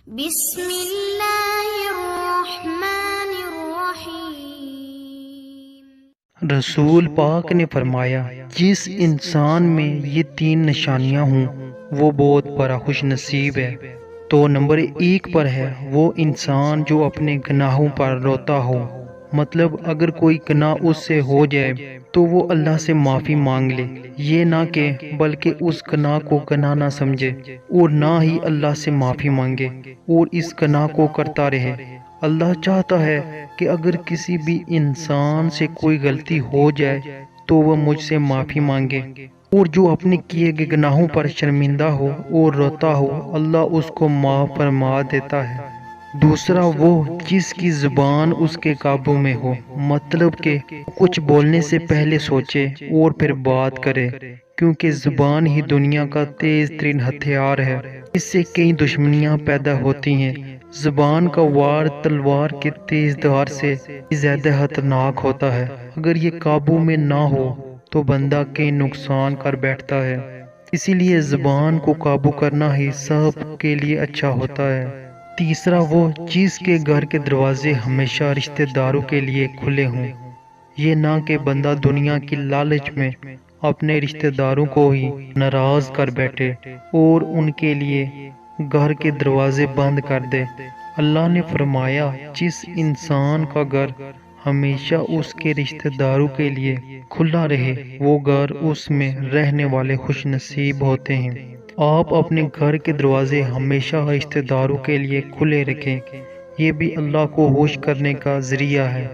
بسم اللہ الرحمن الرحیم۔ رسول پاک نے فرمایا، جس انسان میں یہ 3 نشانیاں ہوں وہ بہت بڑا خوش نصیب ہے۔ تو نمبر 1 پر ہے وہ انسان جو اپنے گناہوں پر روتا ہو، مطلب اگر کوئی گناہ اس سے ہو جائے تو وہ اللہ سے معافی مانگ لے، یہ نہ کہ بلکہ اس گناہ کو گناہ نہ سمجھے اور نہ ہی اللہ سے معافی مانگے اور اس گناہ کو کرتا رہے۔ اللہ چاہتا ہے کہ اگر کسی بھی انسان سے کوئی غلطی ہو جائے تو وہ مجھ سے معافی مانگے، اور جو اپنے کیے گئے گناہوں پر شرمندہ ہو اور روتا ہو، اللہ اس کو معاف فرما دیتا ہے۔ دوسرا وہ جس کی زبان اس کے قابو میں ہو، مطلب کہ کچھ بولنے سے پہلے سوچے اور پھر بات کرے، کیونکہ زبان ہی دنیا کا تیز ترین ہتھیار ہے، اس سے کئی دشمنیاں پیدا ہوتی ہیں۔ زبان کا وار تلوار کے تیز دھار سے زیادہ خطرناک ہوتا ہے، اگر یہ قابو میں نہ ہو تو بندہ کئی نقصان کر بیٹھتا ہے، اسی لیے زبان کو قابو کرنا ہی سب کے لیے اچھا ہوتا ہے۔ تیسرا وہ جس کے گھر کے دروازے ہمیشہ رشتہ داروں کے لیے کھلے ہوں، یہ نہ کہ بندہ دنیا کی لالچ میں اپنے رشتہ داروں کو ہی ناراض کر بیٹھے اور ان کے لیے گھر کے دروازے بند کر دے۔ اللہ نے فرمایا، جس انسان کا گھر ہمیشہ اس کے رشتہ داروں کے لیے کھلا رہے، وہ گھر اس میں رہنے والے خوش نصیب ہوتے ہیں۔ آپ اپنے گھر کے دروازے ہمیشہ رشتہ داروں کے لیے کھلے رکھیں، یہ بھی اللہ کو خوش کرنے کا ذریعہ ہے۔